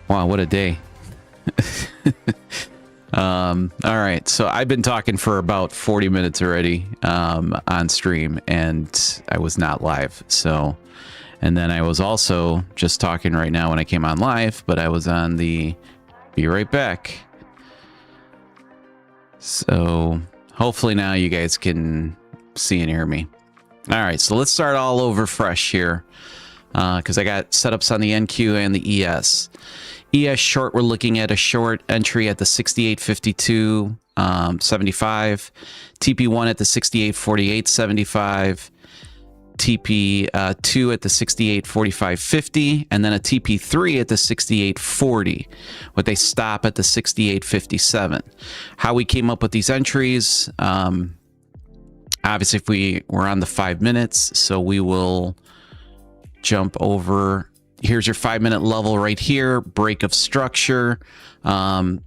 Wow, what a day. All right, so I've been talking for about 40 minutes already on stream, and I was not live. So, and then I was also just talking right now when I came on live, but I was on the be right back. So hopefully now you guys can see and hear me. All right, so let's start all over fresh here because I got setups on the NQ and the ES. ES short, we're looking at a short entry at the 68.52.75, TP1 at the 68.48.75, TP2 at the 68.45.50, and then a TP3 at the 68.40, with a stop at the 68.57. How we came up with these entries, obviously if we were on the 5 minutes, so we will jump over. Here's your 5-minute level right here. Break of structure.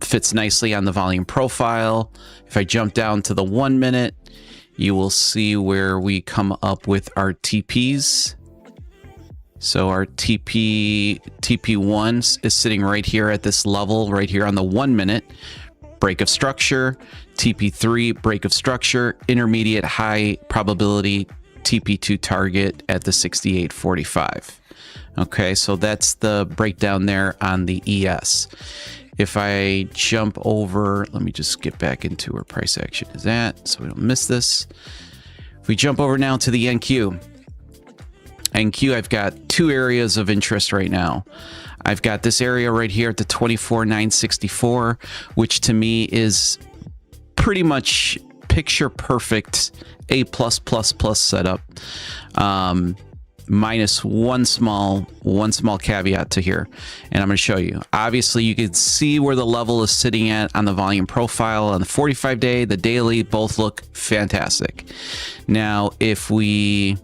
Fits nicely on the volume profile. If I jump down to the 1 minute, you will see where we come up with our TPs. So our TP1 is sitting right here at this level, right here on the 1 minute. Break of structure. TP3, break of structure. Intermediate high probability TP2 target at the 68.45. Okay, so that's the breakdown there on the ES. If I jump over, let me just get back into where price action is at so we don't miss this. If we jump over now to the NQ. NQ, I've got two areas of interest right now. I've got this area right here at the 24,964, which to me is pretty much picture perfect A+++ setup. Minus one small caveat to here, and I'm going to show you. Obviously you can see where the level is sitting at on the volume profile on the 45-day, the daily, both look fantastic. Now if we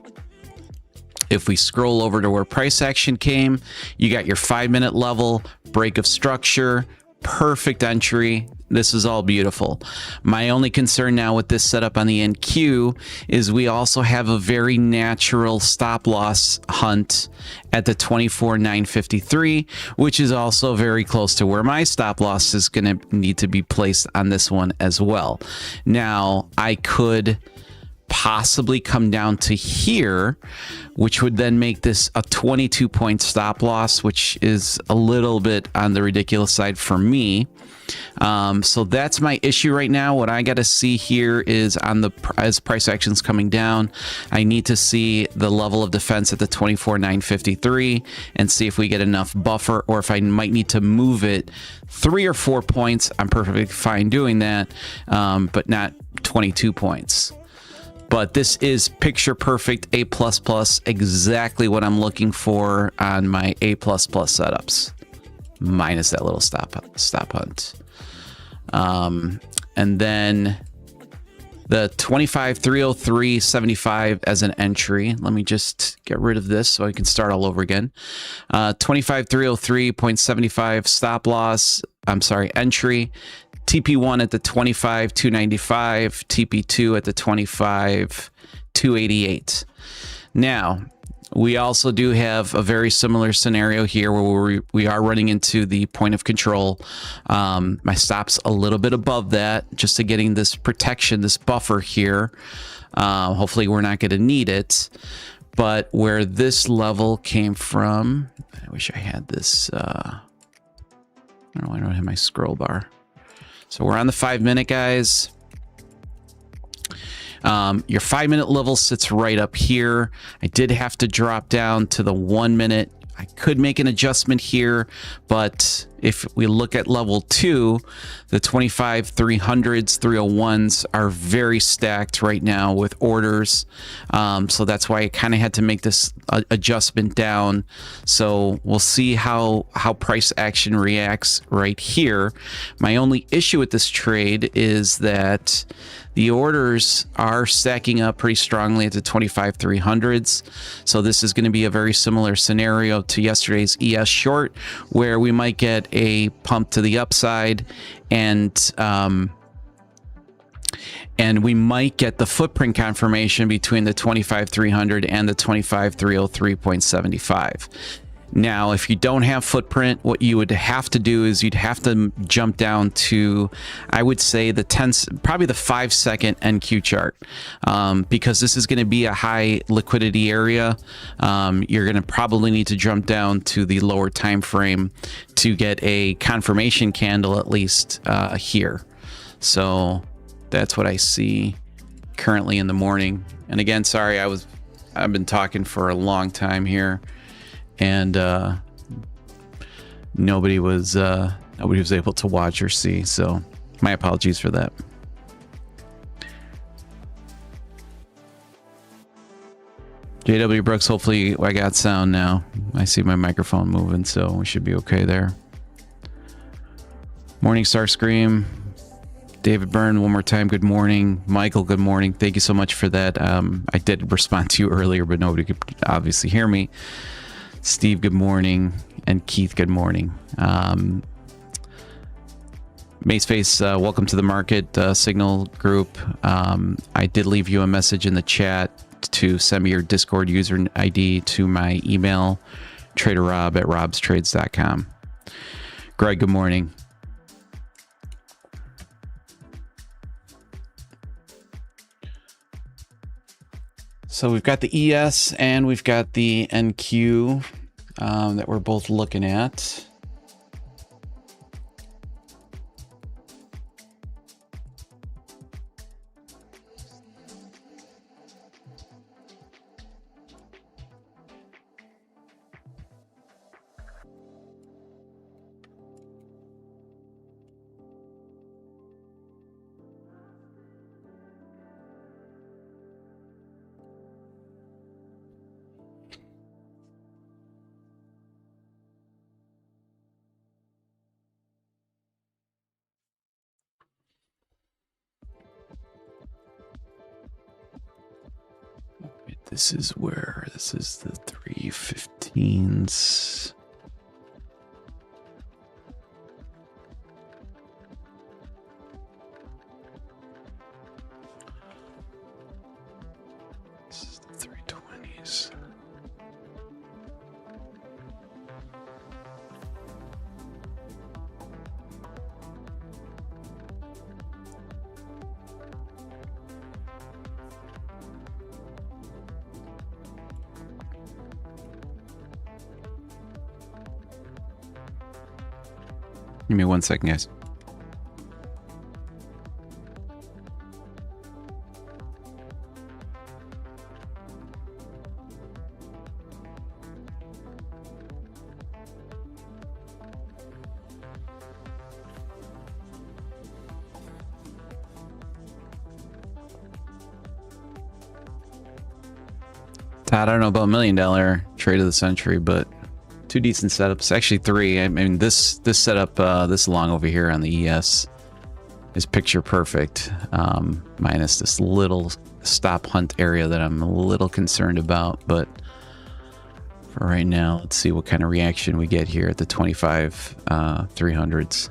scroll over to where price action came, you got your 5-minute level, break of structure, perfect entry. This is all beautiful. My only concern now with this setup on the NQ is we also have a very natural stop loss hunt at the 24,953, which is also very close to where my stop loss is going to need to be placed on this one as well. Now, I could possibly come down to here, which would then make this a 22-point stop loss, which is a little bit on the ridiculous side for me. So that's my issue right now. What I got to see here is as price action's coming down, I need to see the level of defense at the 24,953 and see if we get enough buffer, or if I might need to move it 3 or 4 points. I'm perfectly fine doing that, but not 22 points. But this is picture perfect A++, exactly what I'm looking for on my A++ setups, minus that little stop hunt. And then the 25,303.75 as an entry. Let me just get rid of this so I can start all over again. 25,303.75 stop loss. I'm sorry, entry. TP1 at the 25,295, TP2 at the 25,288. Now, we also do have a very similar scenario here where we are running into the point of control. My stop's a little bit above that just to getting this protection, this buffer here. Hopefully we're not going to need it. But where this level came from, I wish I had this. I don't know, I don't have my scroll bar. So we're on the 5 minute, guys. Your 5 minute level sits right up here. I did have to drop down to the 1 minute. I could make an adjustment here, but if we look at level 2, the 25 300s, 301s are very stacked right now with orders. So that's why I kind of had to make this adjustment down. So we'll see how price action reacts right here. My only issue with this trade is that the orders are stacking up pretty strongly at the 25 300s. So this is going to be a very similar scenario to yesterday's ES short, where we might get a pump to the upside and we might get the footprint confirmation between the 25 300 and the 25 303.75. Now, if you don't have footprint, what you would have to do is you'd have to jump down to, I would say, probably the 5 second NQ chart, because this is going to be a high liquidity area. You're going to probably need to jump down to the lower time frame to get a confirmation candle, at least here. So that's what I see currently in the morning. And again, sorry, I've been talking for a long time here. And nobody was able to watch or see, so my apologies for that. JW Brooks, hopefully I got sound now. I see my microphone moving, so we should be okay there. Morning Star Scream. David Byrne, one more time, good morning. Michael, good morning. Thank you so much for that. I did respond to you earlier, but nobody could obviously hear me. Steve, good morning. And Keith, good morning. Maceface, welcome to the market signal group. I did leave you a message in the chat to send me your Discord user ID to my email, traderrob@robstrades.com. Greg, good morning. So we've got the ES and we've got the NQ that we're both looking at. This is the 315s. This is the 320s. Give me 1 second, guys. Todd, I don't know about $1 million trade of the century, but 2 decent setups. Actually 3. I mean, this setup this long over here on the ES is picture perfect, minus this little stop hunt area that I'm a little concerned about. But for right now, let's see what kind of reaction we get here at the 25 300s.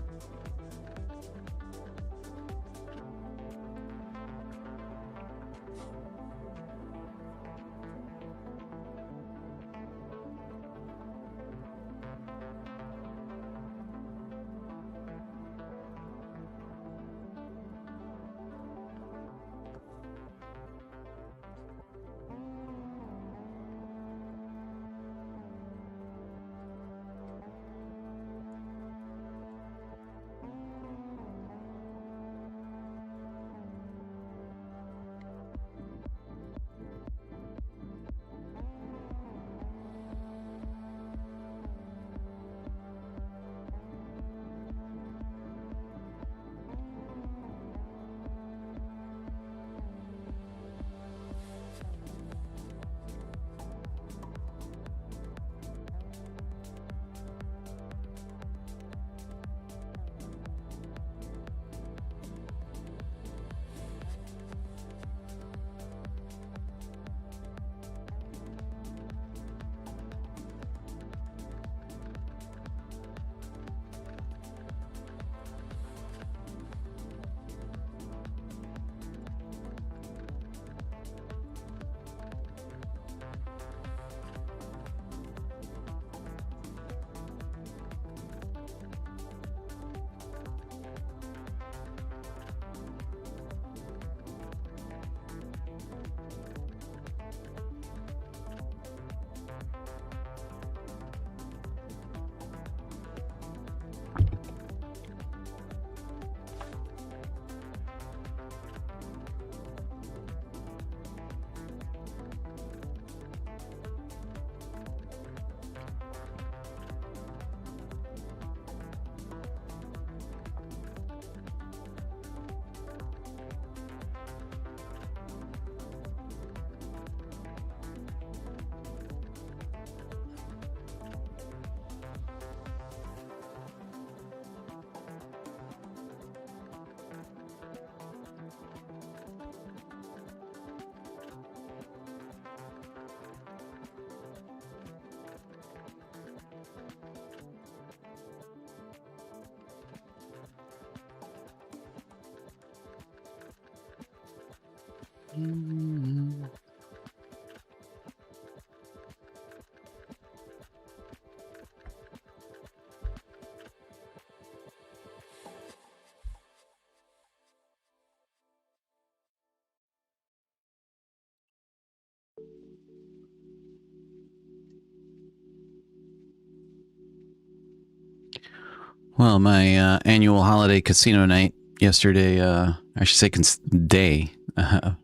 Well, my annual holiday casino night yesterday, I should say day, kind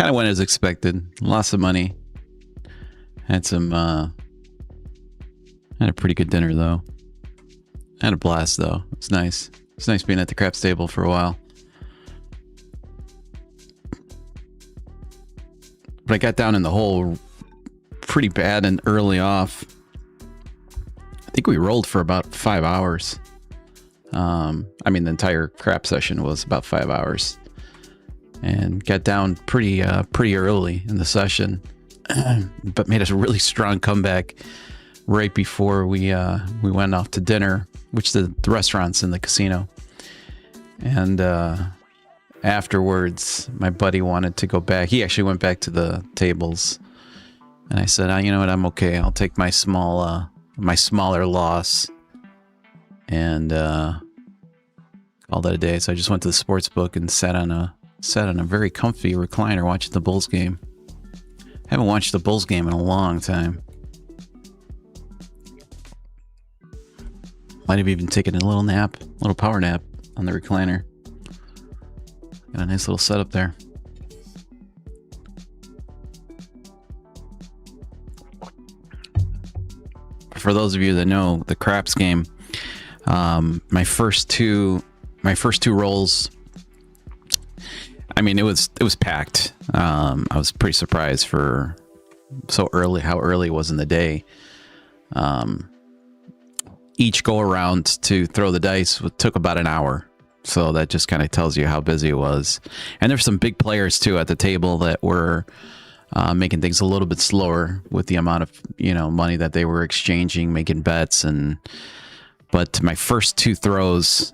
of went as expected. Lots of money. Had a pretty good dinner though. Had a blast though. It's nice. It's nice being at the craps table for a while. But I got down in the hole pretty bad and early off. I think we rolled for about 5 hours. I mean, the entire crap session was about 5 hours, and got down pretty early in the session, but made a really strong comeback right before we went off to dinner, which the restaurant's in the casino. And afterwards, my buddy wanted to go back. He actually went back to the tables, and I said, you know what, I'm okay. I'll take my smaller loss, and called that a day. So I just went to the sports book and sat on a very comfy recliner watching the Bulls game. Haven't watched the Bulls game in a long time. Might have even taken a little power nap on the recliner. Got a nice little setup there. For those of you that know the craps game, my first two rolls, I mean, it was packed. I was pretty surprised for how early it was in the day. Each go around to throw the dice took about an hour. So that just kind of tells you how busy it was. And there's some big players too at the table that were making things a little bit slower with the amount of money that they were exchanging, making bets. But my first two throws,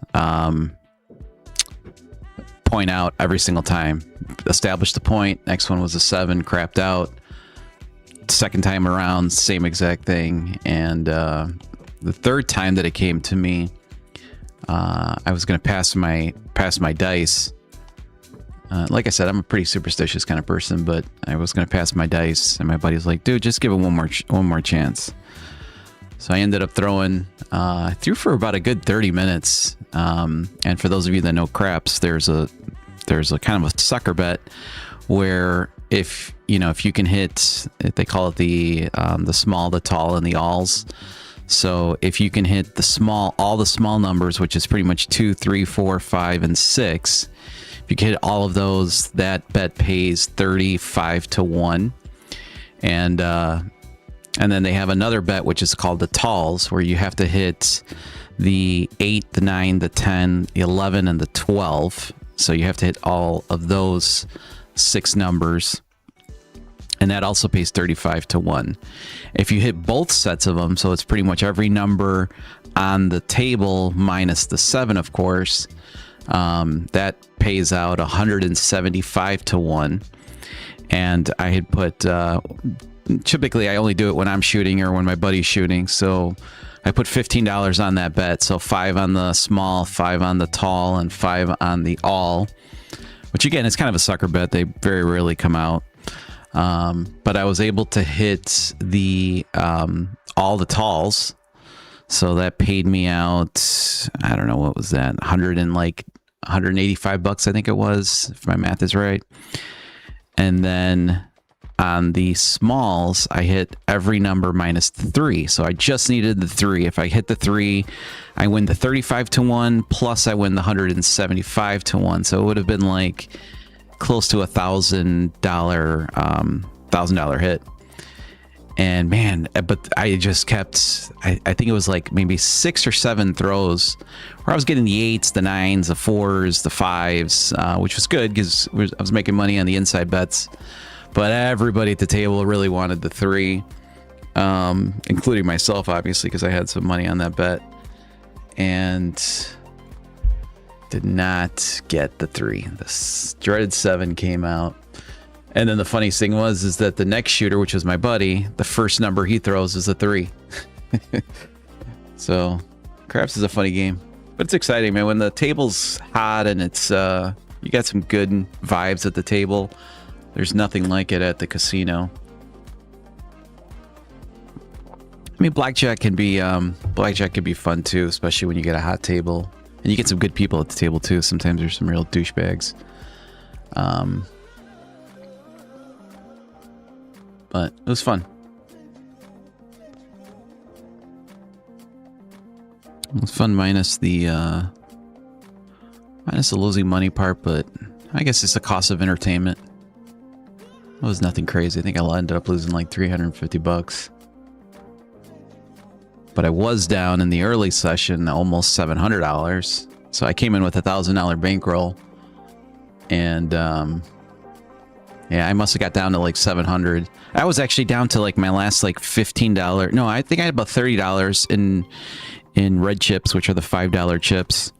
point out every single time, established the point. Next one was a 7, crapped out. Second time around, same exact thing. And the third time that it came to me, I was going to pass my dice. Like I said, I'm a pretty superstitious kind of person, but I was going to pass my dice, and my buddy's like, dude, just give it one more chance. So I ended up throwing, I threw for about a good 30 minutes. And for those of you that know craps, there's a kind of a sucker bet where if you can hit, they call it the small, the tall, and the alls. So if you can hit all the small numbers, which is pretty much 2, 3, 4, 5, and 6, if you can hit all of those, that bet pays 35 to 1. And then they have another bet, which is called the talls, where you have to hit the 8, the 9, the 10, the 11, and the 12. So you have to hit all of those 6 numbers. And that also pays 35 to 1. If you hit both sets of them, so it's pretty much every number on the table minus the 7, of course, that pays out 175 to 1. And I had put, typically I only do it when I'm shooting or when my buddy's shooting. So I put $15 on that bet. So 5 on the small, 5 on the tall, and 5 on the all, which again, is kind of a sucker bet. They very rarely come out. But I was able to hit all the talls. So that paid me out, I don't know, what was that? $185, I think it was, if my math is right. And then on the smalls, I hit every number minus the 3. So I just needed the 3. If I hit the 3, I win the 35 to 1, plus I win the 175 to 1. So it would have been like close to $1,000 hit. And man, but I just kept, I think it was like maybe 6 or 7 throws where I was getting the 8s, the 9s, the 4s, the 5s, which was good because I was making money on the inside bets. But everybody at the table really wanted the 3, including myself, obviously, because I had some money on that bet. And did not get the 3. The dreaded 7 came out. And then the funniest thing is that the next shooter, which was my buddy, the first number he throws is a 3. So, craps is a funny game. But it's exciting, man. When the table's hot and it's you got some good vibes at the table, there's nothing like it at the casino. I mean, blackjack can be fun too, especially when you get a hot table and you get some good people at the table too. Sometimes there's some real douchebags. But it was fun. It was fun minus the losing money part, but I guess it's the cost of entertainment. It was nothing crazy. I think I ended up losing like $350. But I was down in the early session almost $700. So I came in with $1,000 bankroll. And yeah, I must have got down to like 700. I was actually down to like my last like $15. No, I think I had about $30 in red chips, which are the $5 chips.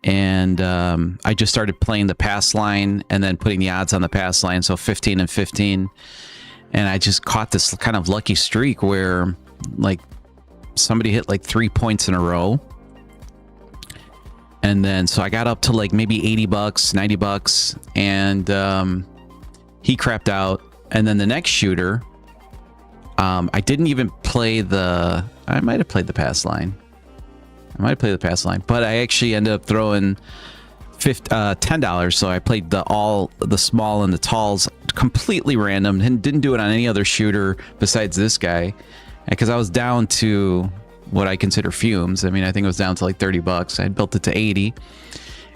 And I just started playing the pass line and then putting the odds on the pass line. So 15 and 15. And I just caught this kind of lucky streak where like somebody hit like 3 points in a row. And then so I got up to like maybe $80, $90, and he crapped out. And then the next shooter, I didn't even play I might have played the pass line. But I actually ended up throwing $10. So I played the small and the talls completely random and didn't do it on any other shooter besides this guy, because I was down to what I consider fumes. I mean, I think it was down to like $30. I had built it to 80,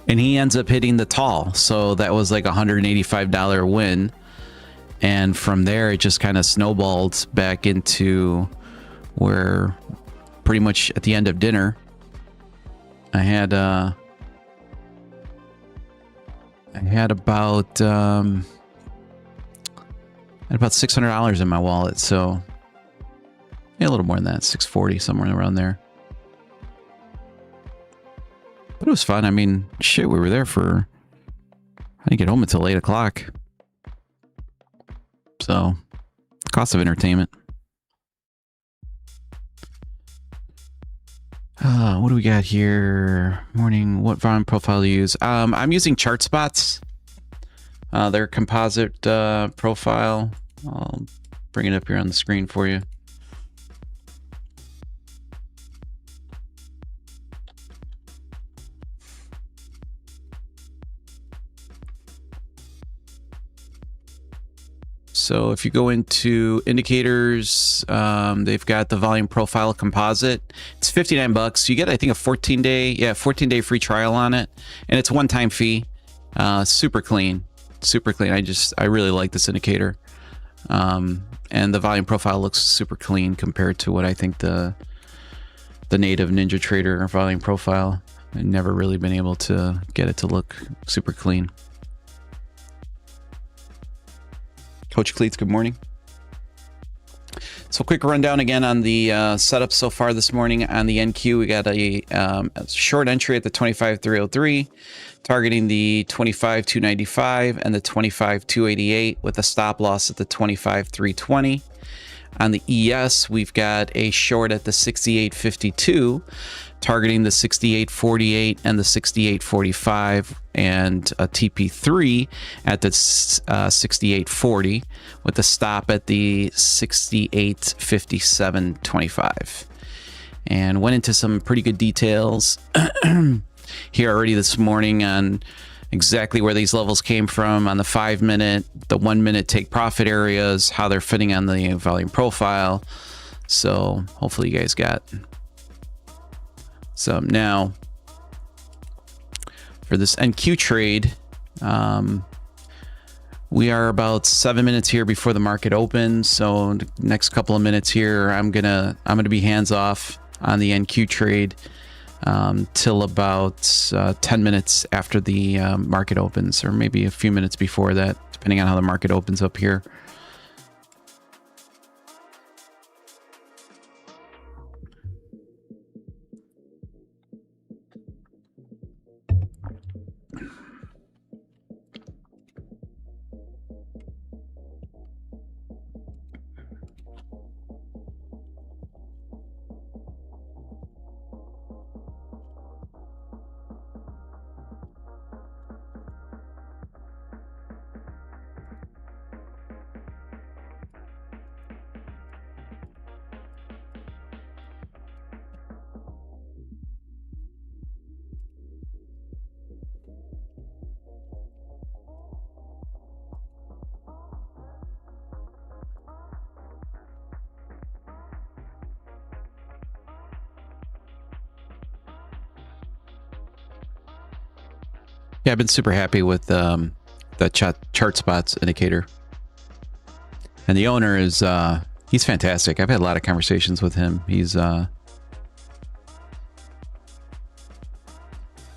and he ends up hitting the tall. So that was like $185 win. And from there, it just kind of snowballed back into where pretty much at the end of dinner, I had about $600 in my wallet. So yeah, a little more than that, 640, somewhere around there. But it was fun. I mean, shit, we were there for, I didn't get home until 8 o'clock. So, cost of entertainment. What do we got here? Morning, what volume profile to use? I'm using chart spots. Their composite profile. I'll bring it up here on the screen for you. So if you go into indicators, they've got the volume profile composite. It's $59. You get, I think, a 14-day free trial on it, and it's a one-time fee. Super clean. I really like this indicator, and the volume profile looks super clean compared to what I think the native NinjaTrader volume profile. I've never really been able to get it to look super clean. Coach Cleats, good morning. So quick rundown again on the setup so far this morning on the NQ. We got a short entry at the 25,303, targeting the 25,295 and the 25,288 with a stop loss at the 25,320. On the ES, we've got a short at the 68.52, targeting the 68.48 and the 68.45, and a TP3 at the 68.40 with a stop at the 68.57.25. And went into some pretty good details here already this morning on exactly where these levels came from on the 5-minute, the 1-minute take profit areas, how they're fitting on the volume profile. So hopefully you guys got some. Now for this NQ trade, we are about 7 minutes here before the market opens. So the next couple of minutes here, I'm gonna be hands off on the NQ trade till about 10 minutes after the market opens, or maybe a few minutes before that, depending on how the market opens up here. Yeah, I've been super happy with the chart spots indicator. And the owner is, he's fantastic. I've had a lot of conversations with him. He's,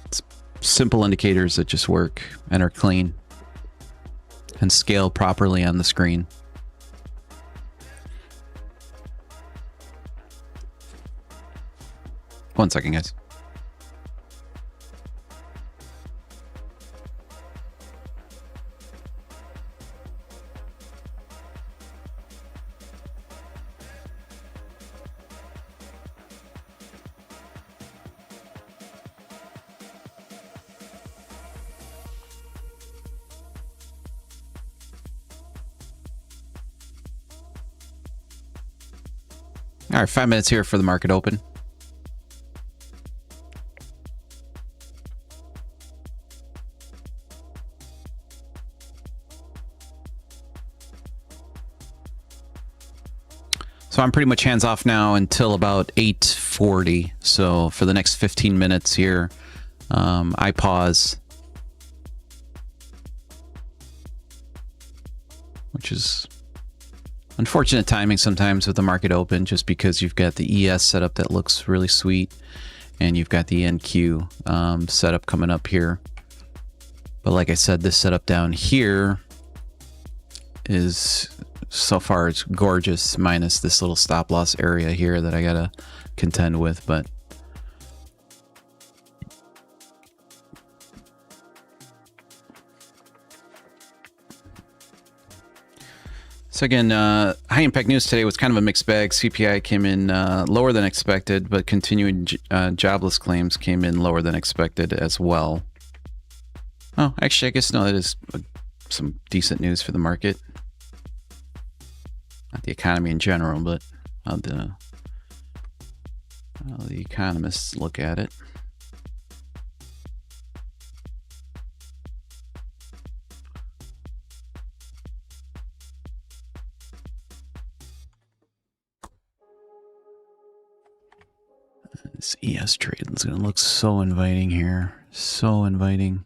it's simple indicators that just work and are clean and scale properly on the screen. One second, guys. All right, 5 minutes here for the market open. So I'm pretty much hands off now until about 8:40. So for the next 15 minutes here, I pause, which is unfortunate timing sometimes with the market open, just because you've got the ES setup that looks really sweet, and you've got the NQ setup coming up here. But like I said, this setup down here is, so far it's gorgeous, minus this little stop loss area here that I gotta contend with. But so again, high impact news today was kind of a mixed bag. CPI came in lower than expected, but continuing jobless claims came in lower than expected as well. Oh, actually, I guess no, that is some decent news for the market. Not the economy in general, but how the economists look at it. This ES trade is going to look so inviting here. So inviting.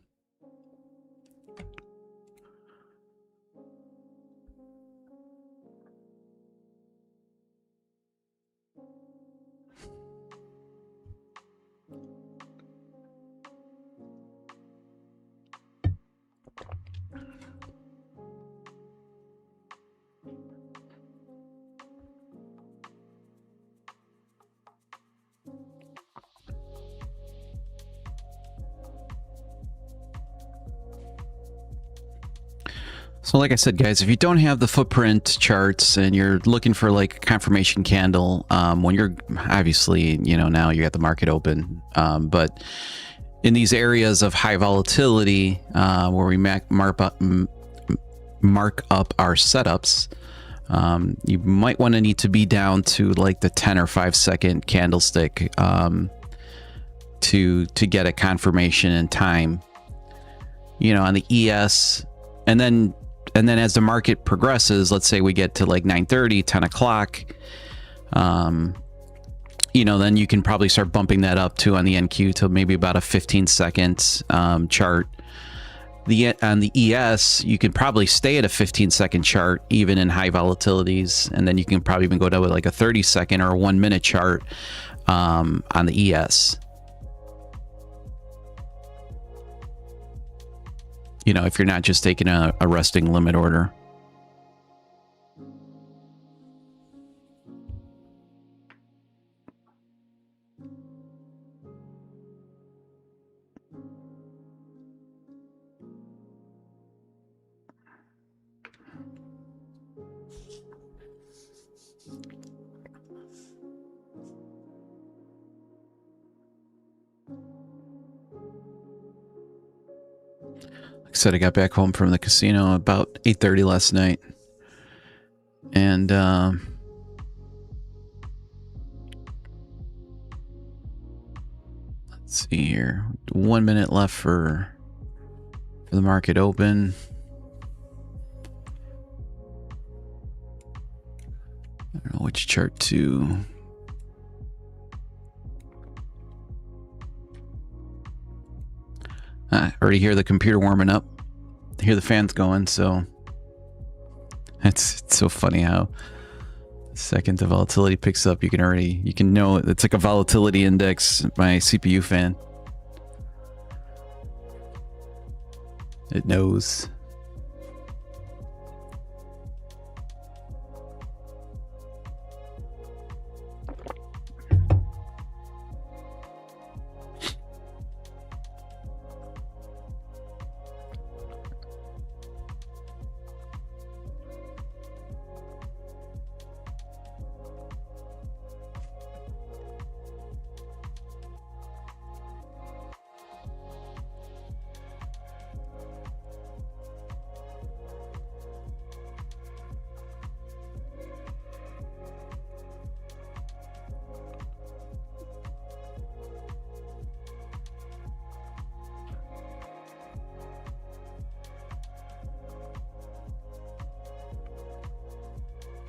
So like I said, guys, if you don't have the footprint charts and you're looking for like a confirmation candle, when you're obviously, you know, now you got the market open, but in these areas of high volatility, where we mark up our setups, you might want to need to be down to like the 10 or 5 second candlestick to get a confirmation in time, you know, on the ES. And then as the market progresses, let's say we get to like 9:30, 10 o'clock, you know, then you can probably start bumping that up to on the NQ to maybe about a 15-second chart. On the ES, you can probably stay at a 15-second chart even in high volatilities, and then you can probably even go to like a 30-second or a 1-minute chart on the ES. You know, if you're not just taking a resting limit order. Like I said, I got back home from the casino about 8:30 last night. And let's see here. 1 minute left for the market open. I don't know which chart to. I already hear the computer warming up. I hear the fans going, so it's so funny how the second the volatility picks up, you can know it's like a volatility index. My CPU fan, it knows.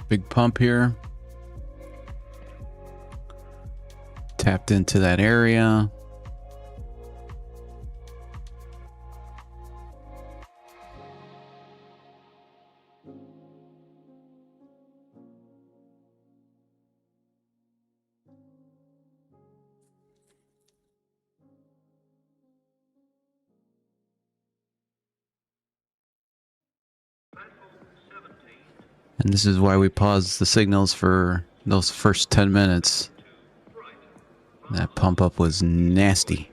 Big pump here. Tapped into that area. And this is why we pause the signals for those first 10 minutes. That pump up was nasty.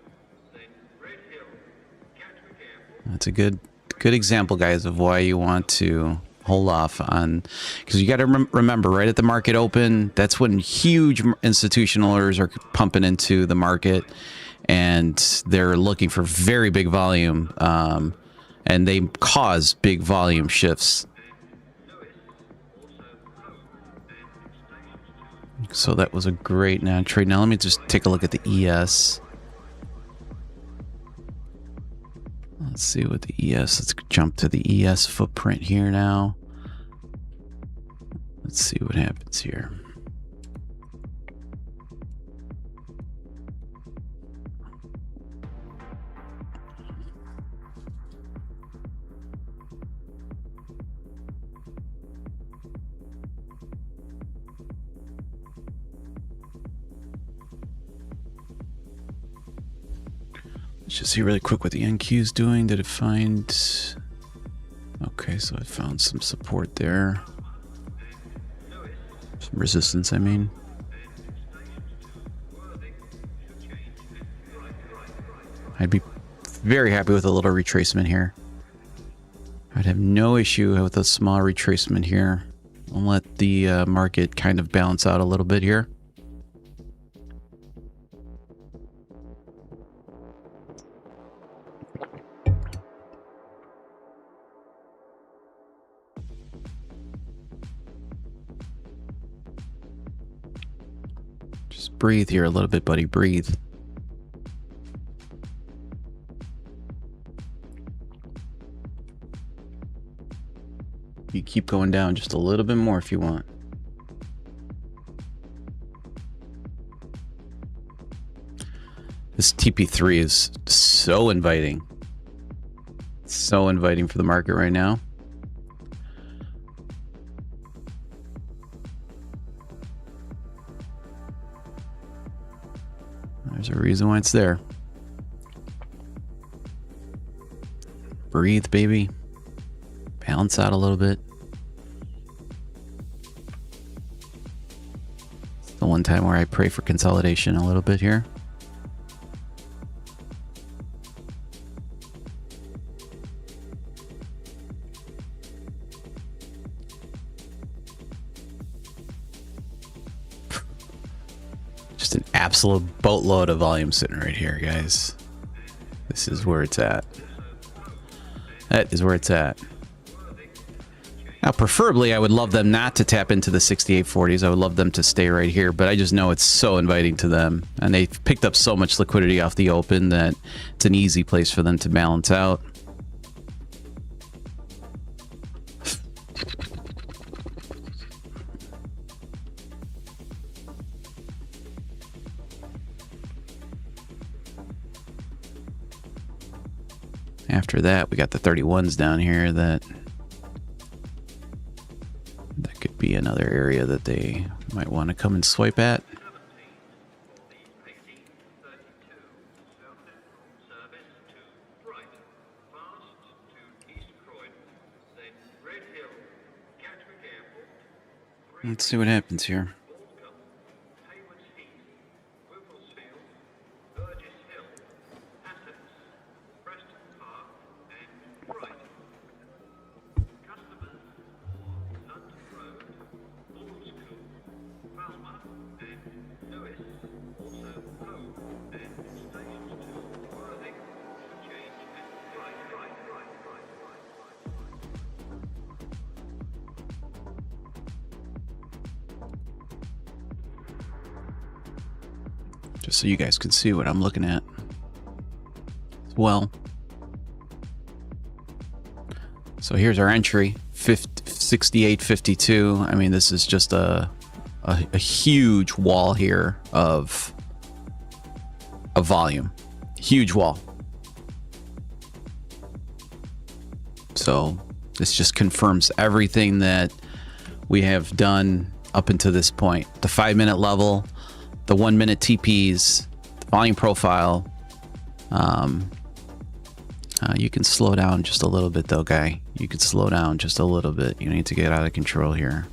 That's a good example, guys, of why you want to hold off on, because you got to remember, right at the market open, that's when huge institutional orders are pumping into the market, and they're looking for very big volume, and they cause big volume shifts. So that was a great now trade. Now let me just take a look at the ES. Let's see what the ES, let's jump to the ES footprint here now. Let's see what happens here. Let's just see really quick what the NQ is doing. Did it find... Okay, so it found some support there. Some resistance, I mean. I'd be very happy with a little retracement here. I'd have no issue with a small retracement here. I'll let the market kind of balance out a little bit here. Just breathe here a little bit, buddy. Breathe. You keep going down just a little bit more if you want. This TP3 is so inviting. So inviting for the market right now. There's a reason why it's there. Breathe, baby. Balance out a little bit. It's the one time where I pray for consolidation a little bit here. Just an absolute boatload of volume sitting right here, guys. This is where it's at. That is where it's at. Now, preferably, I would love them not to tap into the 6840s. I would love them to stay right here, but I just know it's so inviting to them. And they've picked up so much liquidity off the open that it's an easy place for them to balance out. After that, we got the 31s down here that could be another area that they might want to come and swipe at. Let's see what happens here. Just so you guys can see what I'm looking at as well. So here's our entry, 68.52. I mean, this is just a huge wall here of volume. Huge wall. So this just confirms everything that we have done up until this point. The 5-minute level, the 1-minute TPs, the volume profile. You can slow down just a little bit though, guy. You can slow down just a little bit. You need to get out of control here.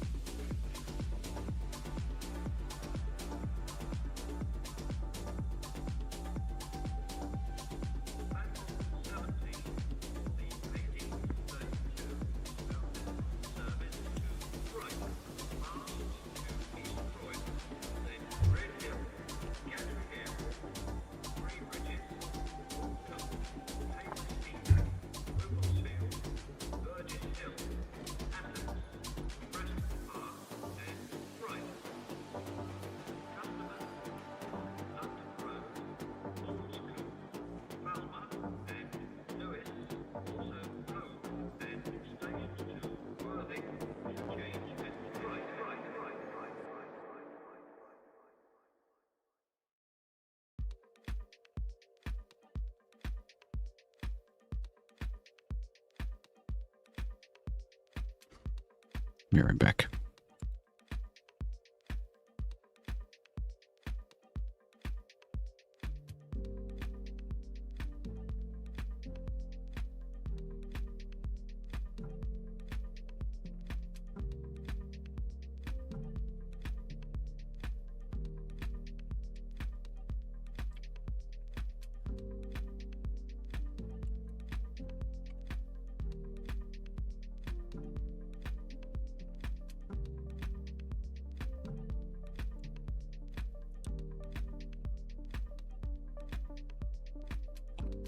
Be right back.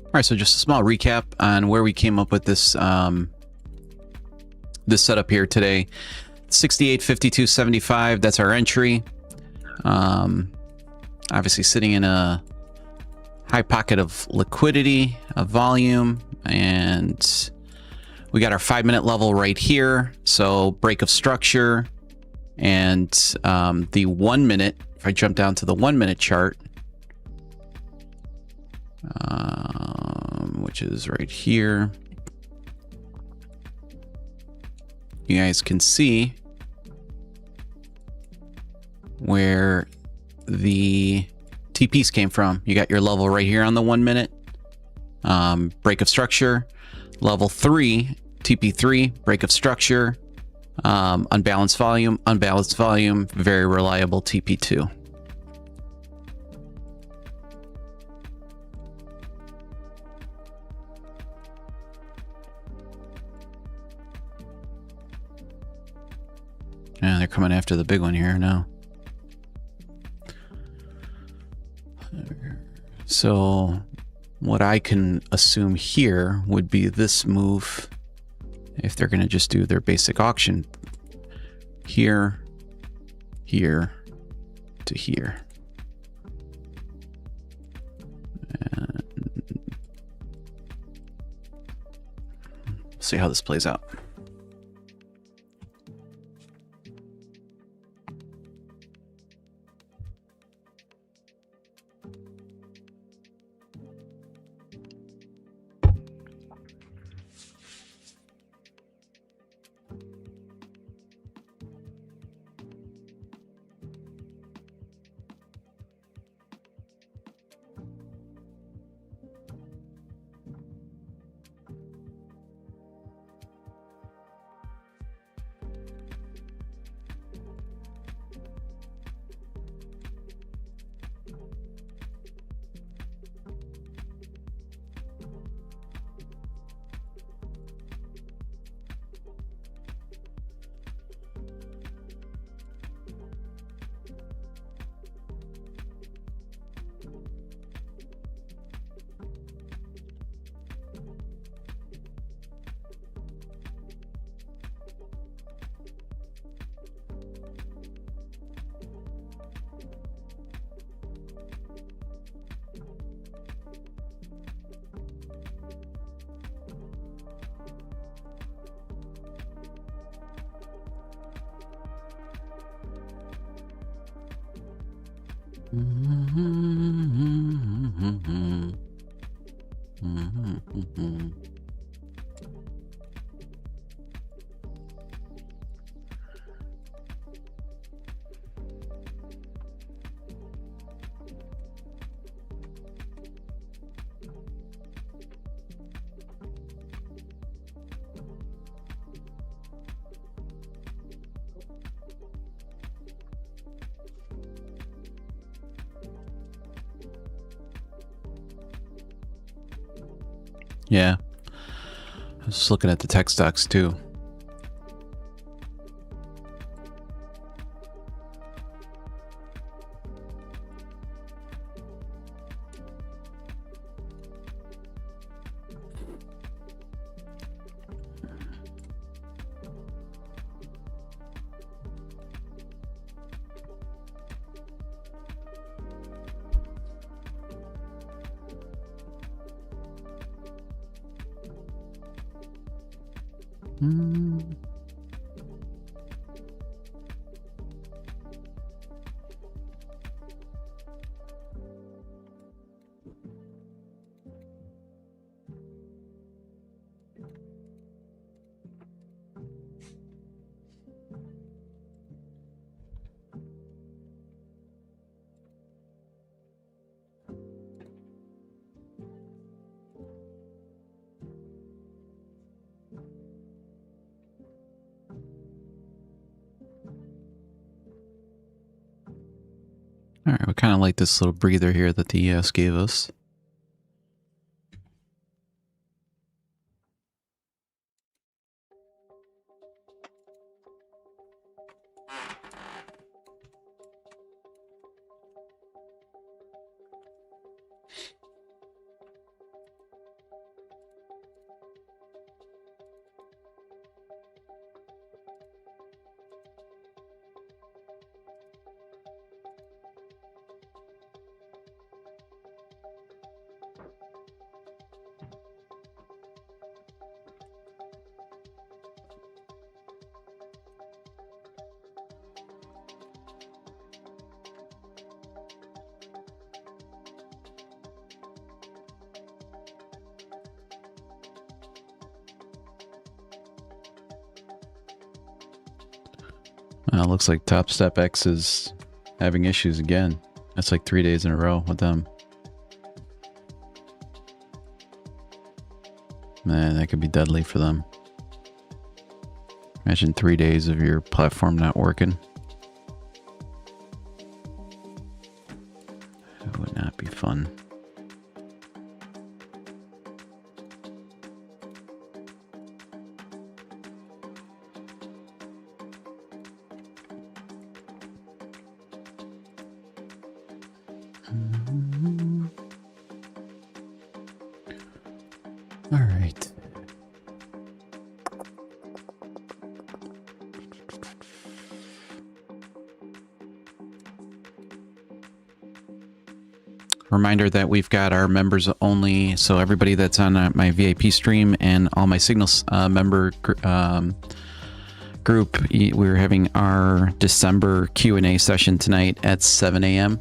All right, so just a small recap on where we came up with this this setup here today. 68.52.75, that's our entry. Obviously sitting in a high pocket of liquidity, of volume, and we got our 5-minute level right here. So break of structure, and the 1 minute, if I jump down to the 1-minute chart, which is right here, you guys can see where the TPs came from. You got your level right here on the 1 minute, break of structure, level 3, TP3, break of structure, unbalanced volume, very reliable TP2. Yeah, they're coming after the big one here now. So what I can assume here would be this move, if they're going to just do their basic auction, here, here, to here. And see how this plays out. Yeah. I was just looking at the text docs too. All right, we kind of like this little breather here that the ES gave us. Looks like Top Step X is having issues again. That's like 3 days in a row with them. Man, that could be deadly for them. Imagine 3 days of your platform not working. It would not be fun. All right. Reminder that we've got our members only, so everybody that's on my VIP stream and all my Signals member group, we're having our December Q&A session tonight at 7 a.m.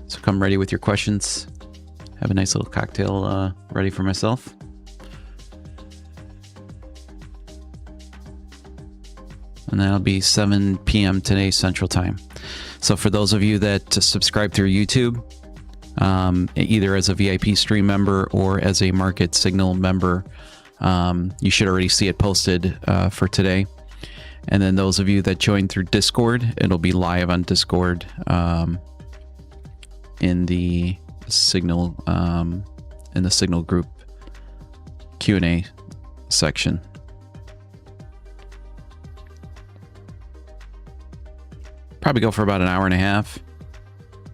So come ready with your questions. Have a nice little cocktail ready for myself. And that'll be 7 p.m. today Central Time. So for those of you that subscribe through YouTube, either as a VIP stream member or as a Market Signal member, you should already see it posted for today. And then those of you that join through Discord, it'll be live on Discord in the Signal group Q&A section. Probably go for about an hour and a half,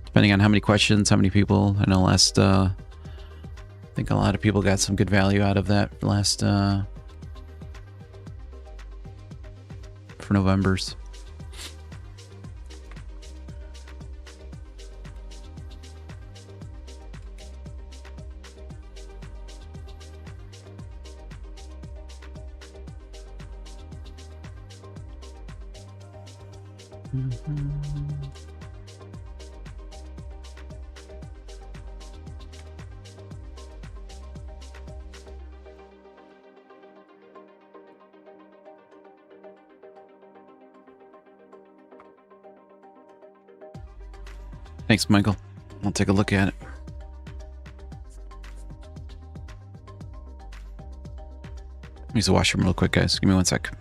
depending on how many questions, how many people. I know I think a lot of people got some good value out of that last for November's. Thanks, Michael. I'll take a look at it. Use the washroom real quick, guys. Give me 1 sec.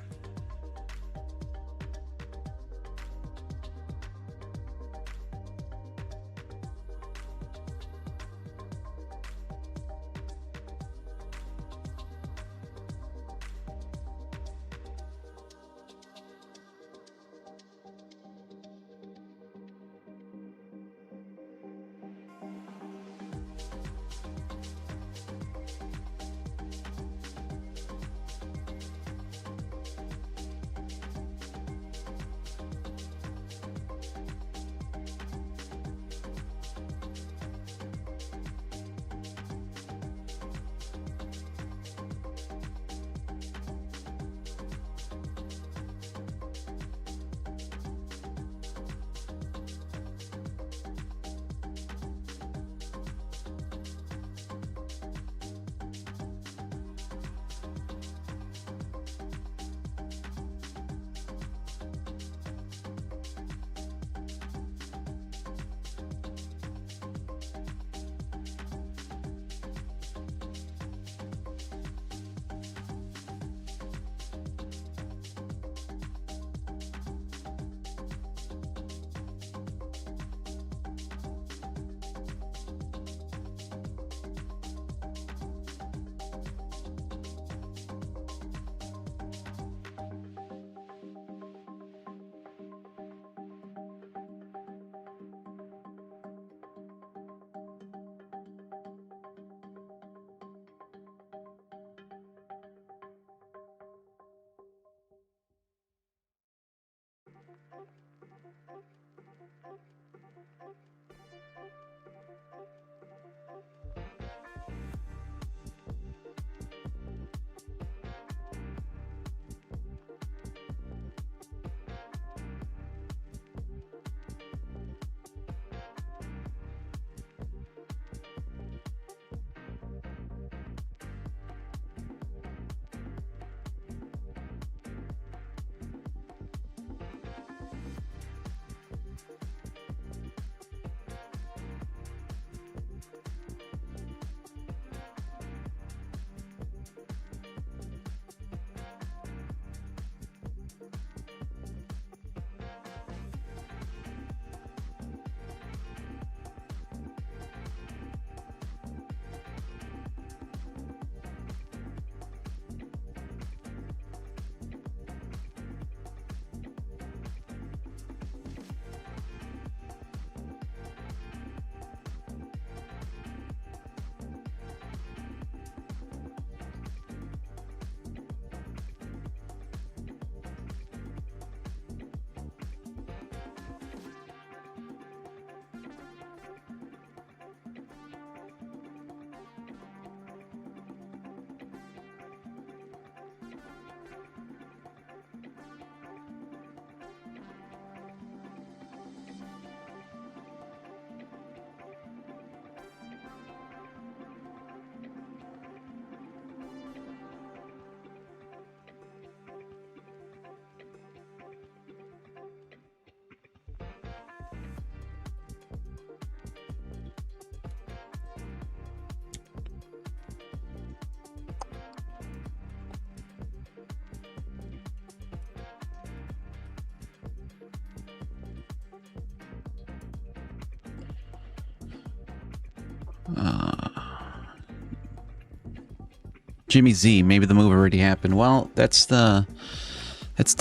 Jimmy Z, maybe the move already happened. Well, that's the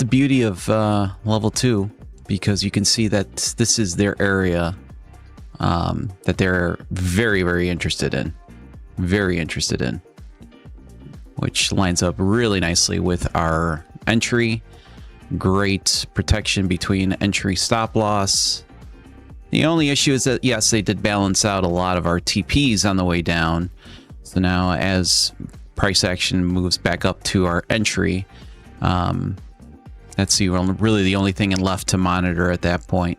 beauty of level 2, because you can see that this is their area that they're very, very interested in. Very interested in. Which lines up really nicely with our entry. Great protection between entry stop loss. The only issue is that, yes, they did balance out a lot of our TPs on the way down. So now as price action moves back up to our entry, that's really the only thing left to monitor at that point.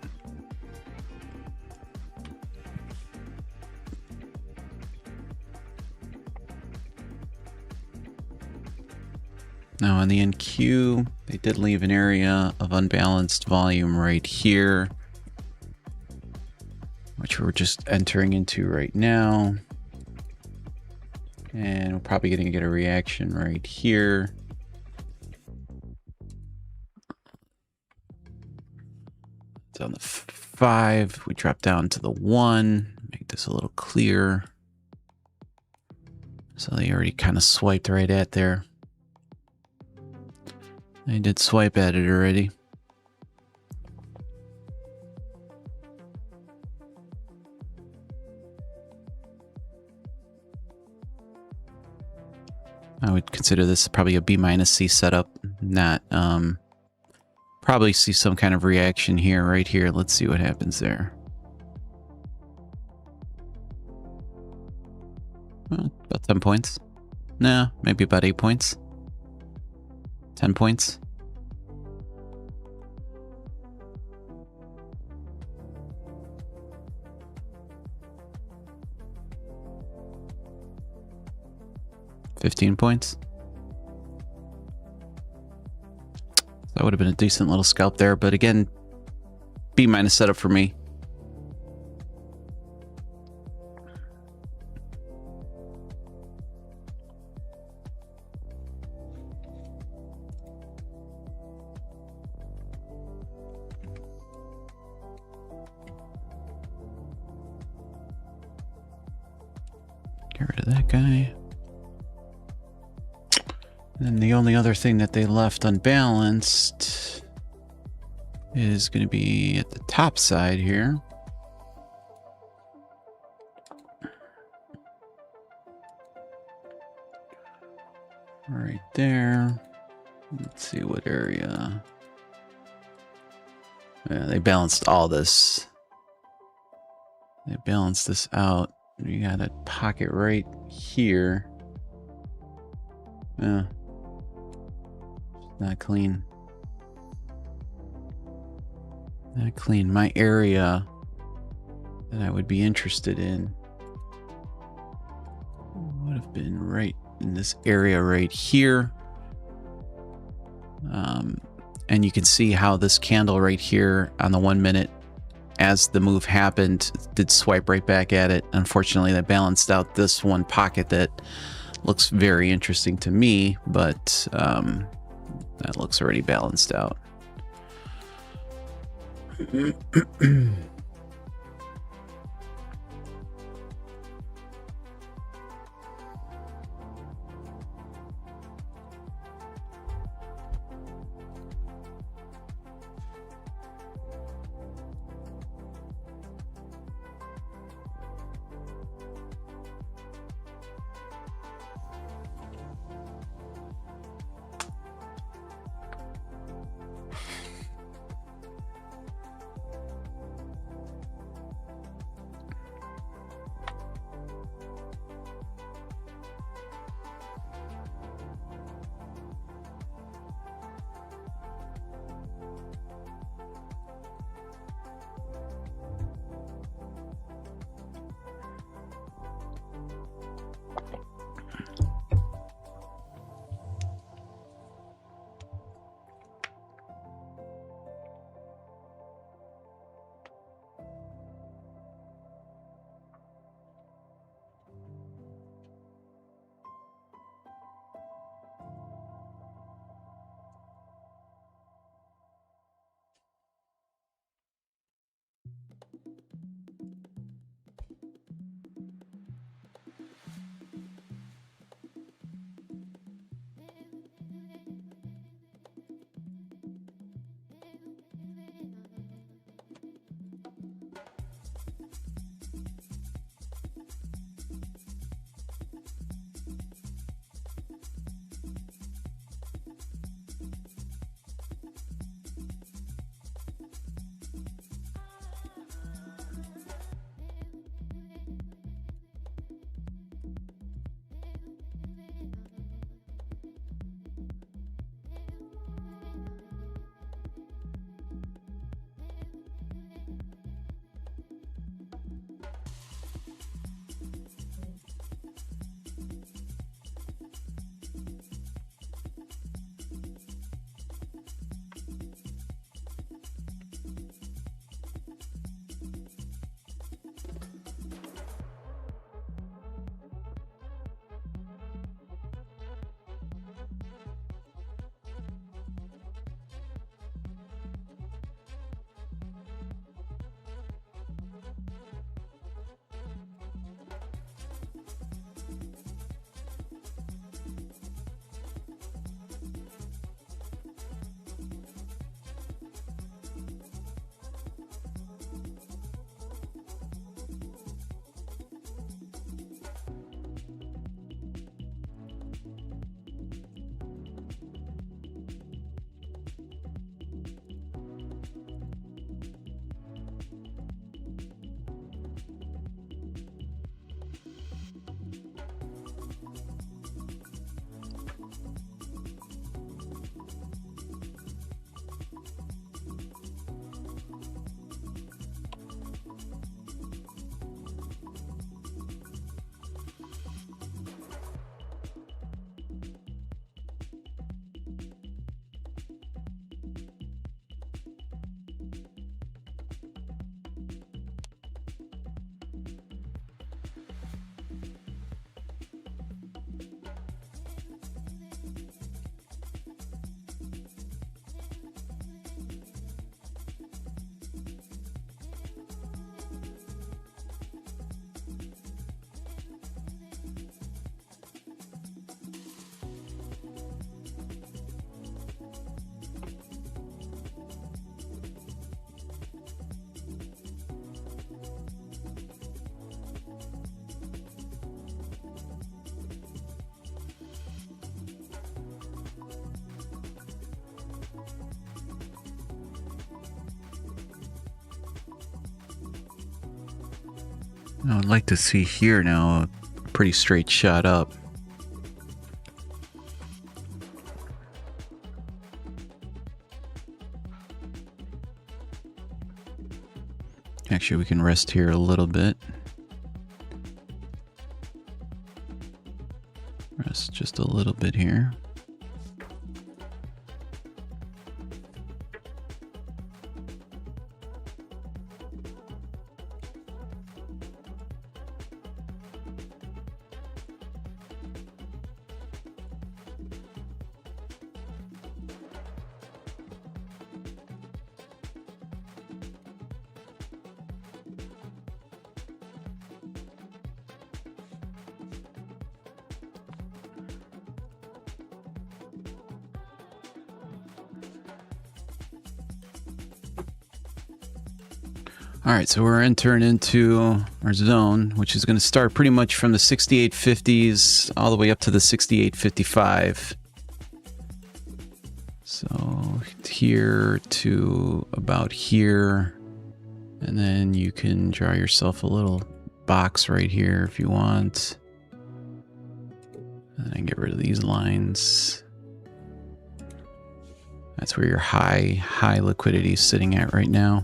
Now on the NQ, they did leave an area of unbalanced volume right here, which we're just entering into right now. And we're probably going to get a reaction right here. It's on the 5. We drop down to the 1. Make this a little clearer. So they already kind of swiped right at there. They did swipe at it already. I would consider this probably a B-C setup, not, probably see some kind of reaction here, right here. Let's see what happens there. Well, about 10 points. No, maybe about 8 points. 10 points. $15 points. That would have been a decent little scalp there, but again, B- setup for me. Get rid of that guy. And then the only other thing that they left unbalanced is going to be at the top side here. Right there. Let's see what area. Yeah, they balanced all this. They balanced this out. You got a pocket right here. Yeah. Not clean. Not clean. My area that I would be interested in would have been right in this area right here. And you can see how this candle right here on the 1 minute, as the move happened, did swipe right back at it. Unfortunately, that balanced out this one pocket that looks very interesting to me, but that looks already balanced out. I would like to see here now a pretty straight shot up. Actually, we can rest here a little bit. Rest just a little bit here. All right, so we're entering into our zone, which is going to start pretty much from the 6850s all the way up to the 6855. So here to about here, and then you can draw yourself a little box right here if you want. And then get rid of these lines. That's where your high liquidity is sitting at right now.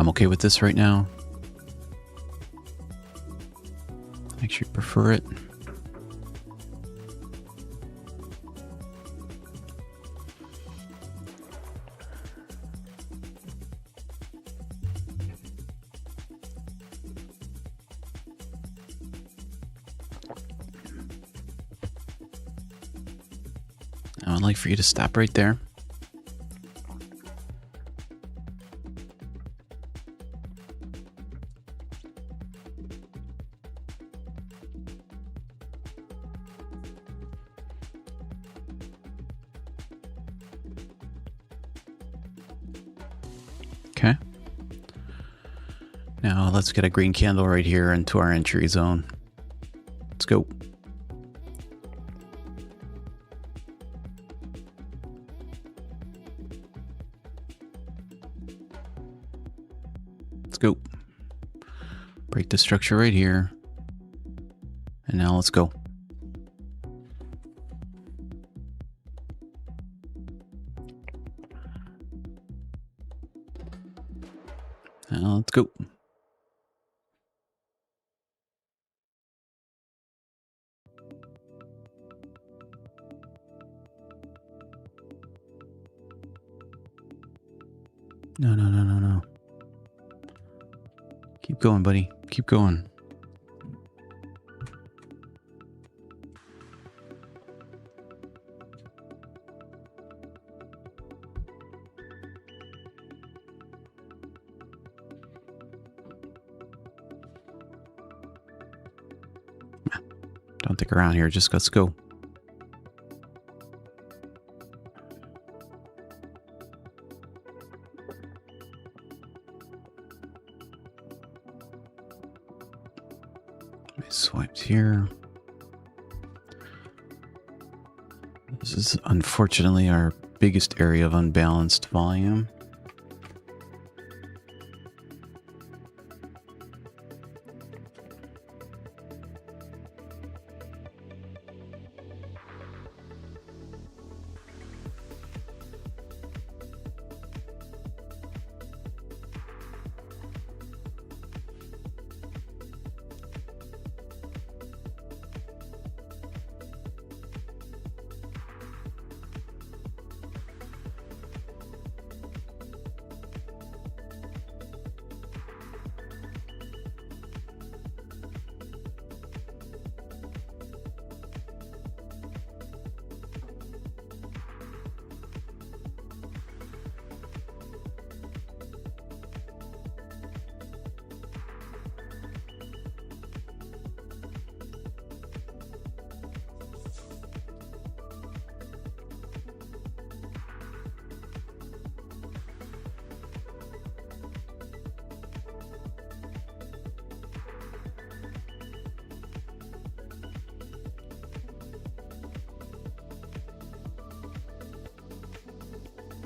I'm okay with this right now. Make sure you prefer it. I would like for you to stop right there. Okay. Now let's get a green candle right here into our entry zone. Let's go. Let's go. Break the structure right here. And now let's go. Now let's go. No. Keep going, buddy. Keep going. Don't think around here. Just let's go. Swiped here. This is unfortunately our biggest area of unbalanced volume.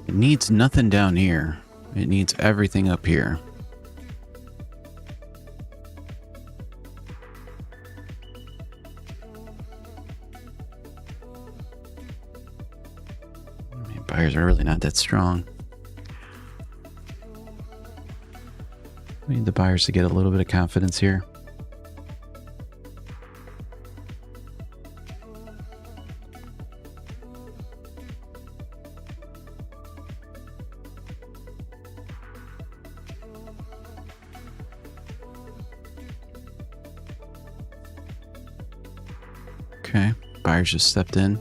It needs nothing down here. It needs everything up here. buyers are really not that strong. We need the buyers to get a little bit of confidence here. Okay, buyers just stepped in.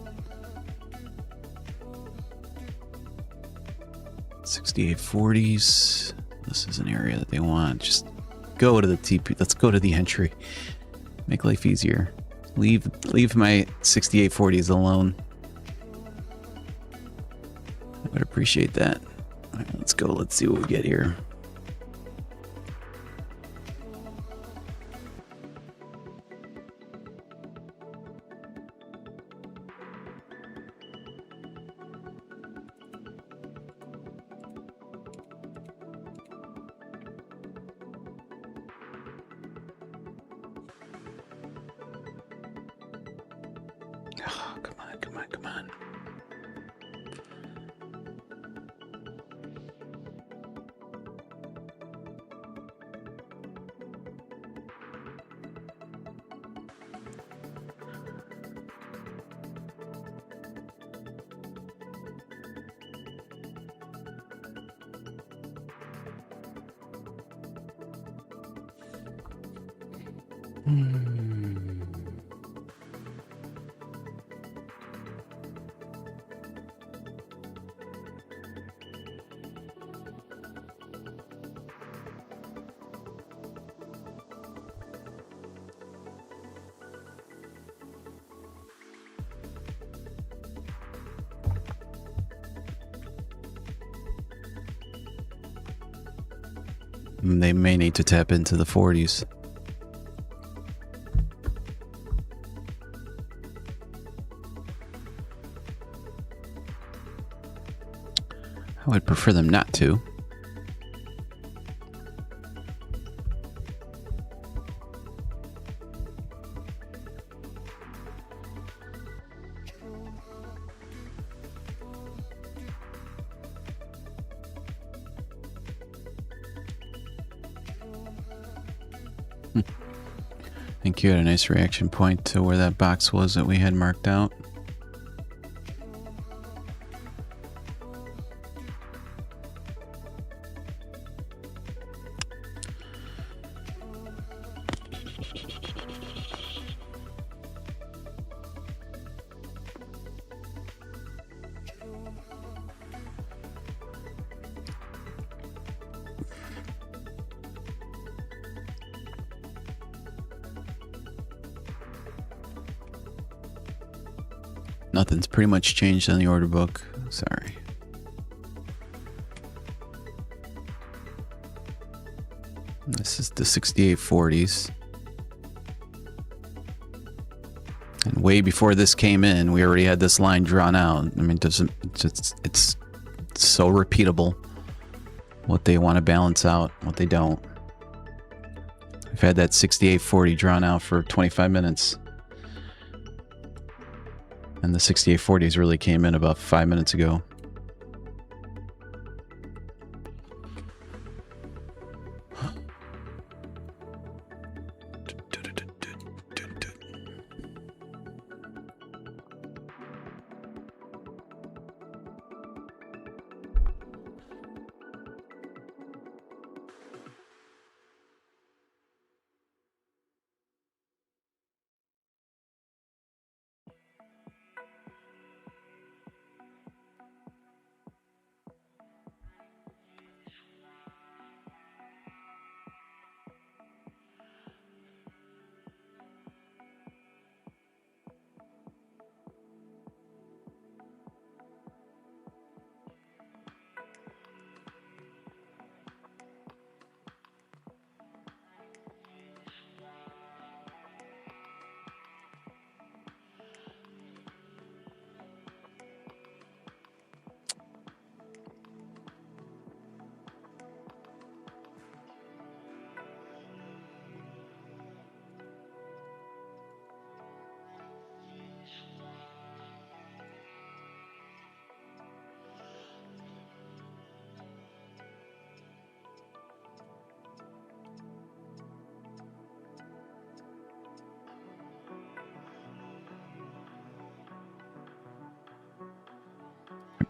6840s. This is an area that they want. Just go to the TP. Let's go to the entry. Make life easier. Leave my 6840s alone. I would appreciate that. All right, let's go. Let's see what we get here. Oh, come on, come on, come on. They may need to tap into the 40s. I would prefer them not to. I think you had a nice reaction point to where that box was that we had marked out. Nothing's pretty much changed on the order book. Sorry. This is the 6840s. And way before this came in, we already had this line drawn out. I mean, it's so repeatable what they want to balance out, what they don't. I've had that 6840 drawn out for 25 minutes. And the 6840s really came in about 5 minutes ago.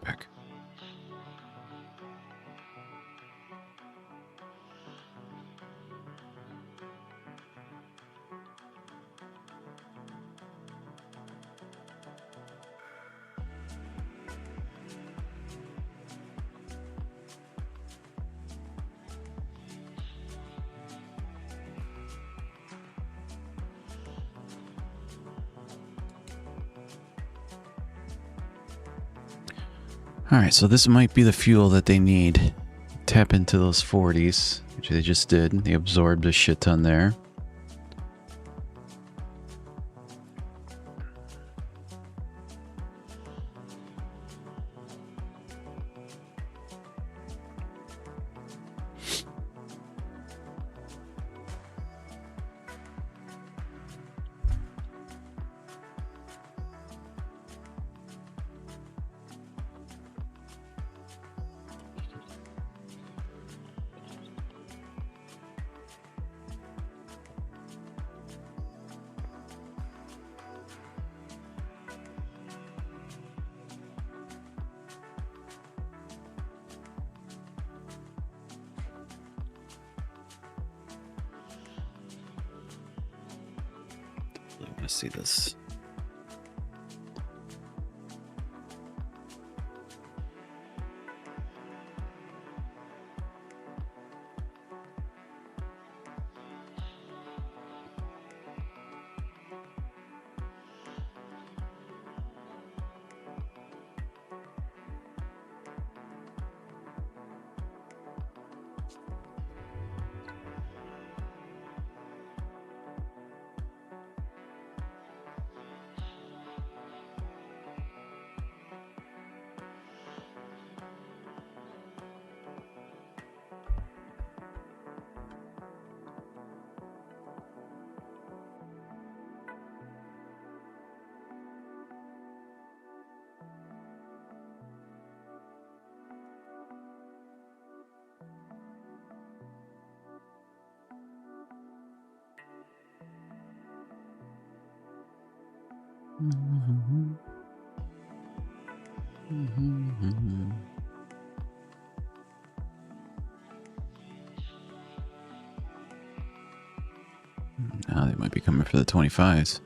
back. All right, so this might be the fuel that they need. Tap into those 40s, which they just did. They absorbed a shit ton there. I want to see this. Now they might be coming for the 25s.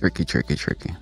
Tricky, tricky, tricky.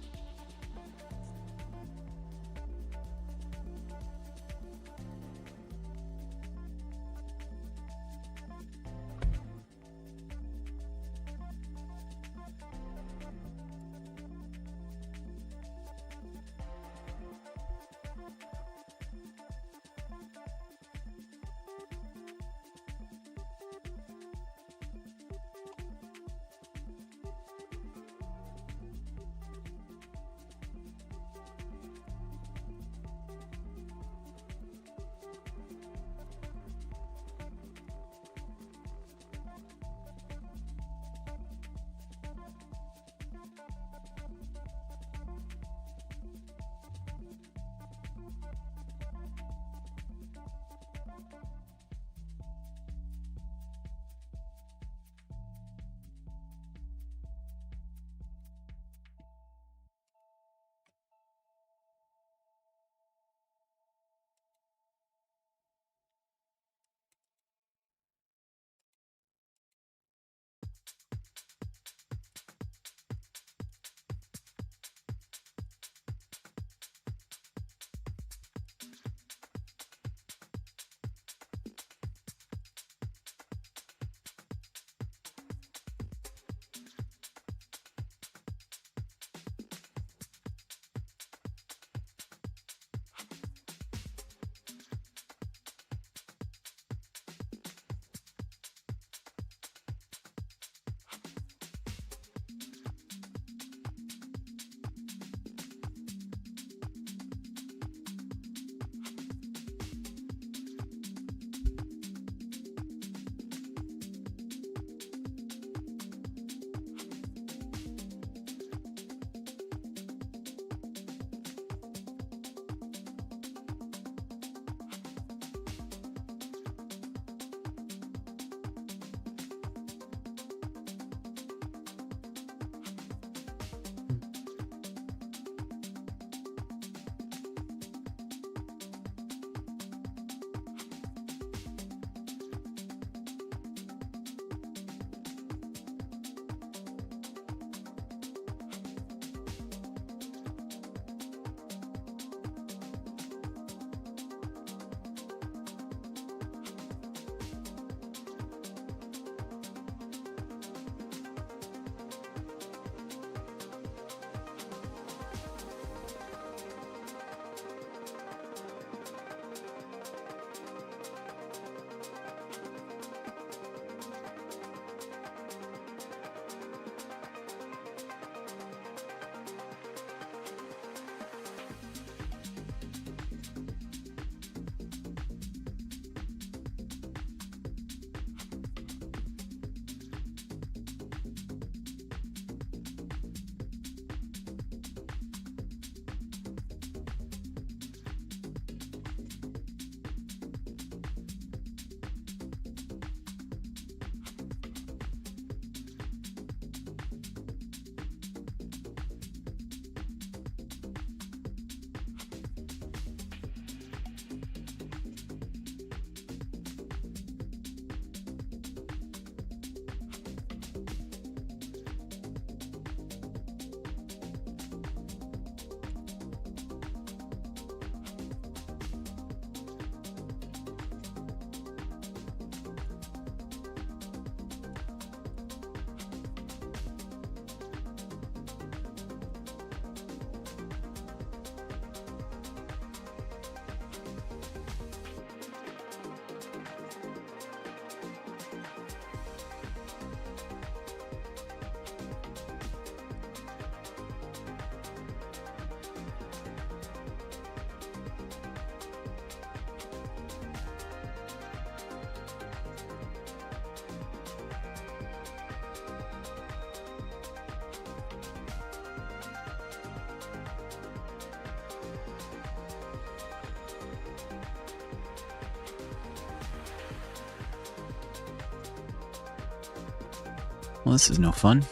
Well, this is no fun.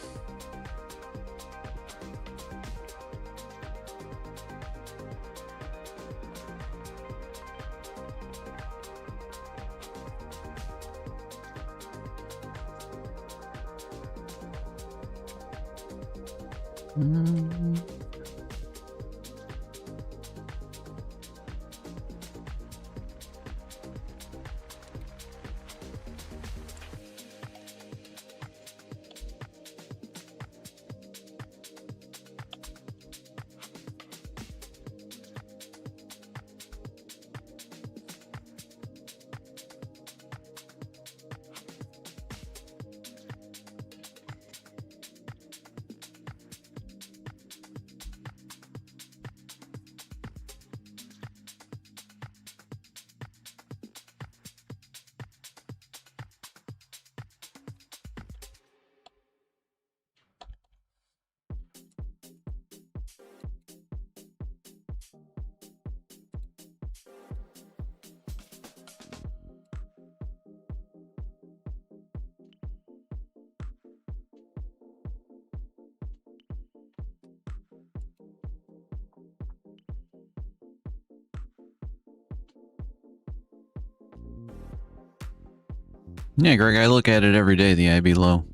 Yeah, Greg, I look at it every day, the IB low.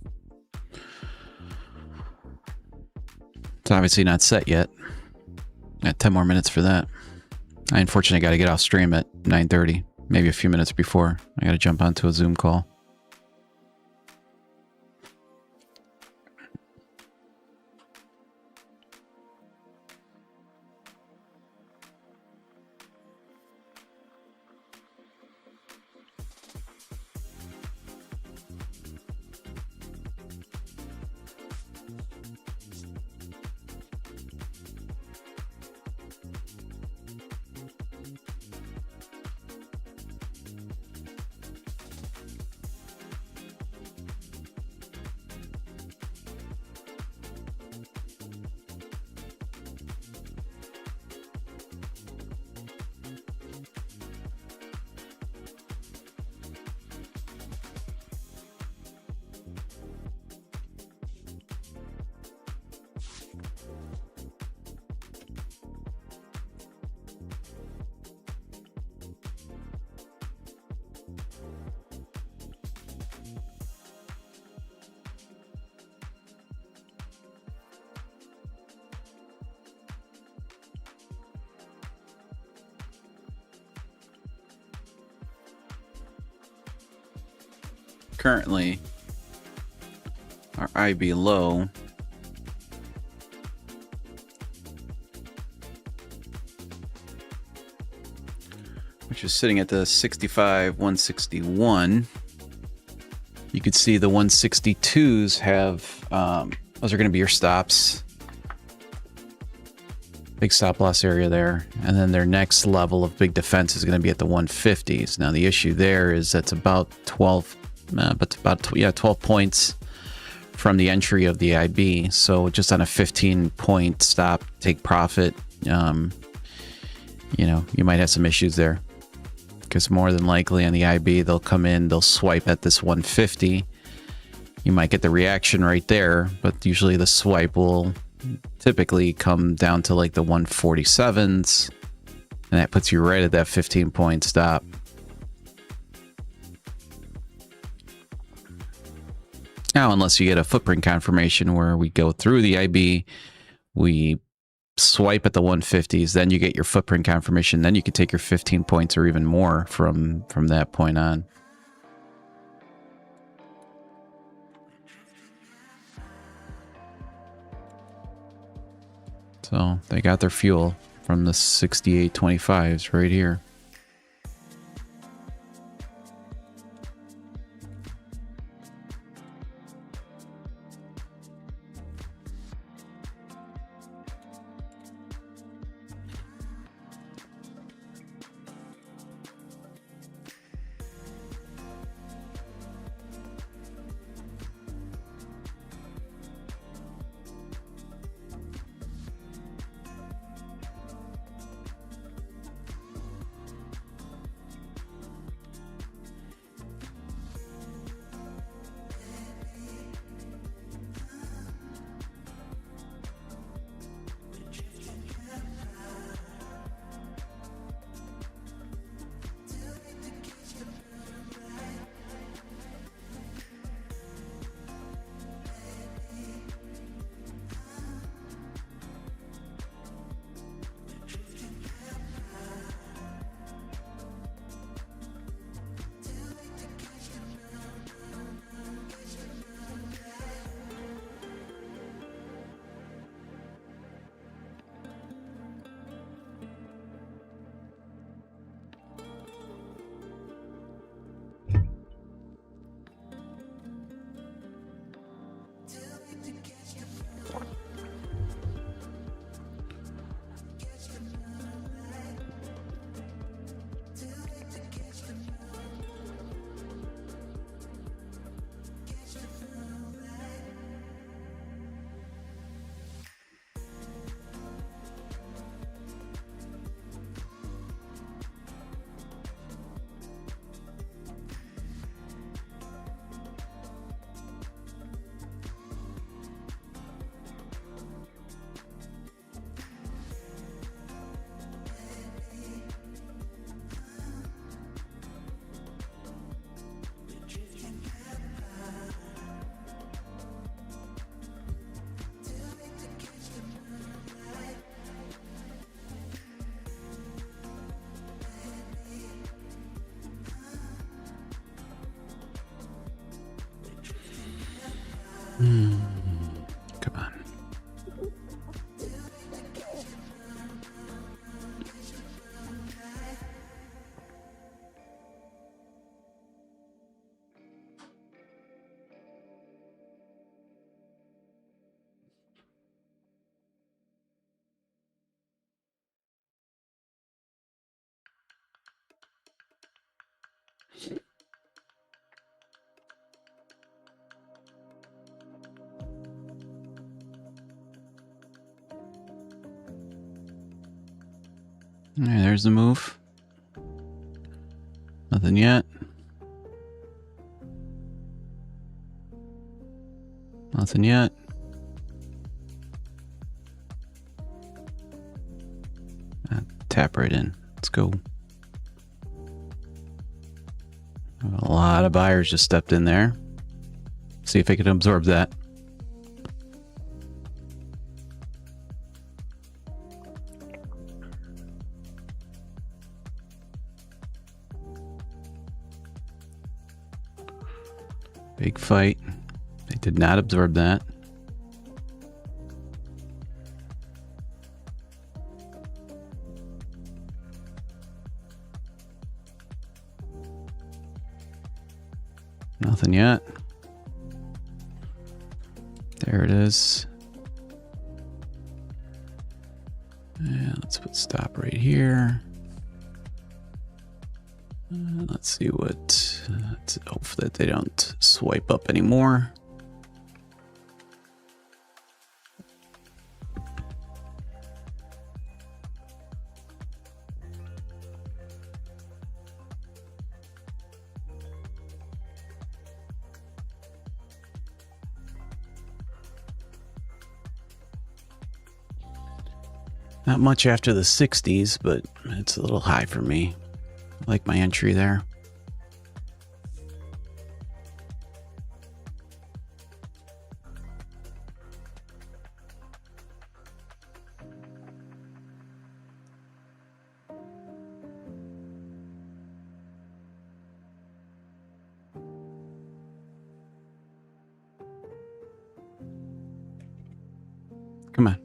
It's obviously not set yet. Got 10 more minutes for that. I unfortunately got to get off stream at 9:30, maybe a few minutes before. I got to jump onto a Zoom call. Currently, our IB low which is sitting at the 65 161. You could see the 162s have those are going to be your stops. Big stop loss area there, and then their next level of big defense is going to be at the 150s. Now the issue there is that's about 12 points from the entry of the IB. So just on a 15-point stop, take profit, you might have some issues there, because more than likely on the IB, they'll come in, they'll swipe at this 150. You might get the reaction right there, but usually the swipe will typically come down to like the 147s, and that puts you right at that 15-point stop. Now, unless you get a footprint confirmation where we go through the IB, we swipe at the 150s, then you get your footprint confirmation, then you can take your 15 points or even more from that point on. So they got their fuel from the 68.25s right here. All right, there's the move. Nothing yet. Nothing yet. Tap right in. Let's go. A lot of buyers just stepped in there. See if I can absorb that. Big fight. They did not absorb that. Nothing yet. There it is. And let's put stop right here. Let's see what. Let's hope that they don't swipe up anymore. Not much after the 60s, but it's a little high for me. I like my entry there. Come on.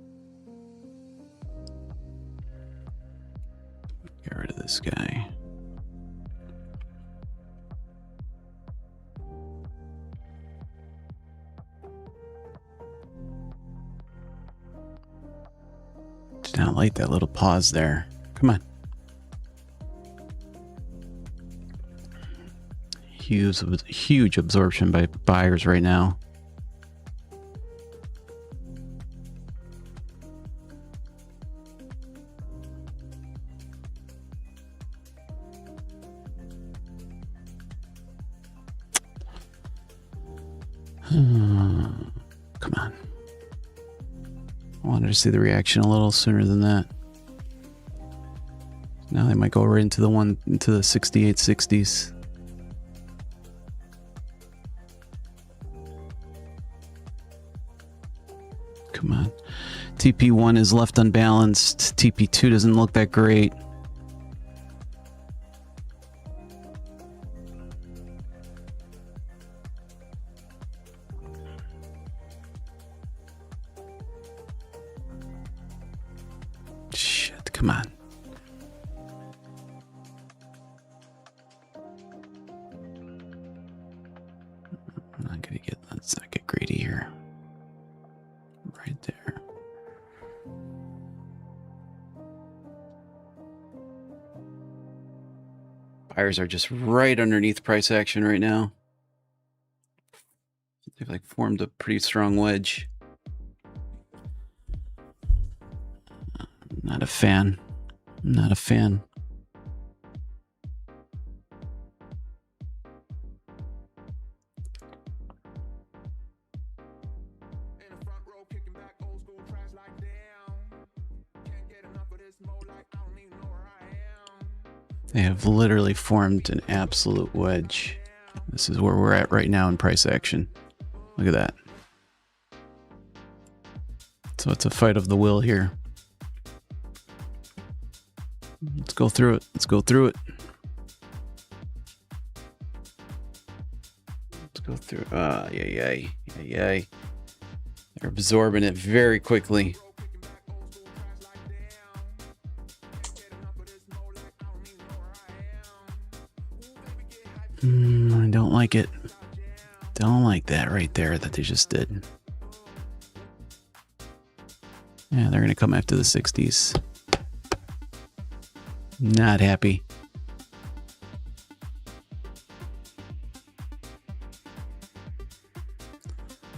Get rid of this guy. Did not like that little pause there. Come on. Huge absorption by buyers right now. Come on. I wanted to see the reaction a little sooner than that. Now they might go right into the 6860s. Come on. TP1 is left unbalanced. TP2 doesn't look that great. Shit, come on. Let's not get greedy here. Right there. Buyers are just right underneath price action right now. They've like formed a pretty strong wedge. Not a fan. Not a fan. They have literally formed an absolute wedge. This is where we're at right now in price action. Look at that. So it's a fight of the will here. Let's go through it. Let's go through it. Let's go through. Yay. They're absorbing it very quickly. I don't like it. Don't like that right there that they just did. Yeah, they're going to come after the 60s. Not happy.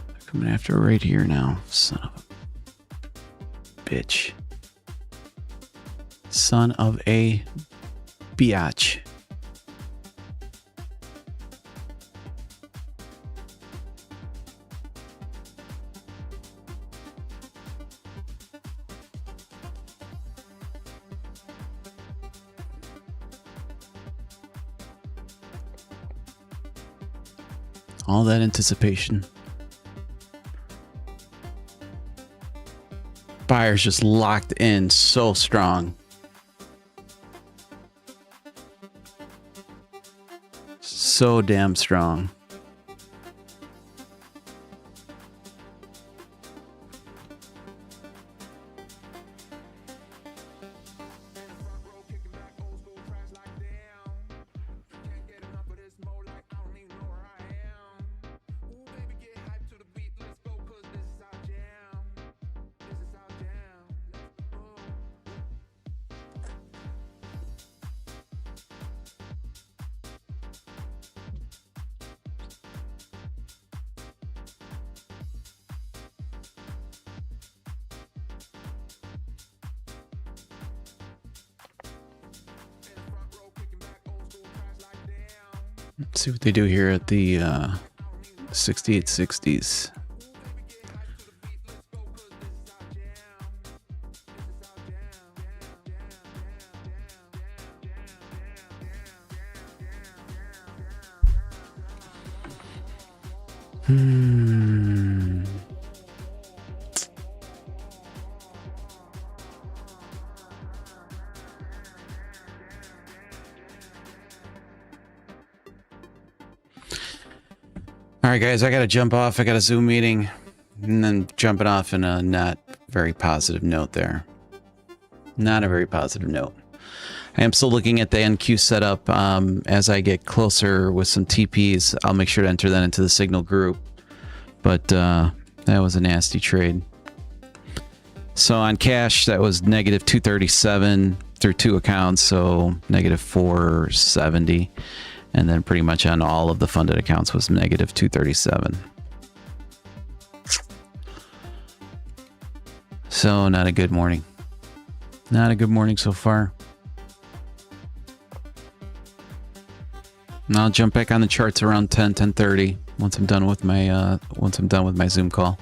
They're coming after right here now. Son of a bitch. Son of a biatch. All that anticipation. Buyer's just locked in so strong. So damn strong. Let's see what they do here at the 6860s. All right, guys, I got to jump off. I got a Zoom meeting, and then jumping off in a not very positive note there. Not a very positive note. I am still looking at the NQ setup. As I get closer with some TPs, I'll make sure to enter that into the Signal group. But that was a nasty trade. So on cash, that was negative 237 through 2 accounts, so negative 470. And then pretty much on all of the funded accounts was negative 237. So not a good morning. Not a good morning so far. And I'll jump back on the charts around 10:30 once I'm done with my Zoom call. All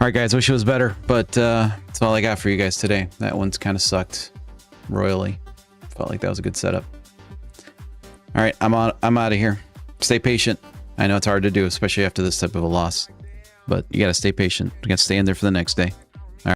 right, guys, wish it was better, but that's all I got for you guys today. That one's kind of sucked royally. Felt like that was a good setup. All right, I'm out of here. Stay patient. I know it's hard to do, especially after this type of a loss, but you got to stay patient. You got to stay in there for the next day.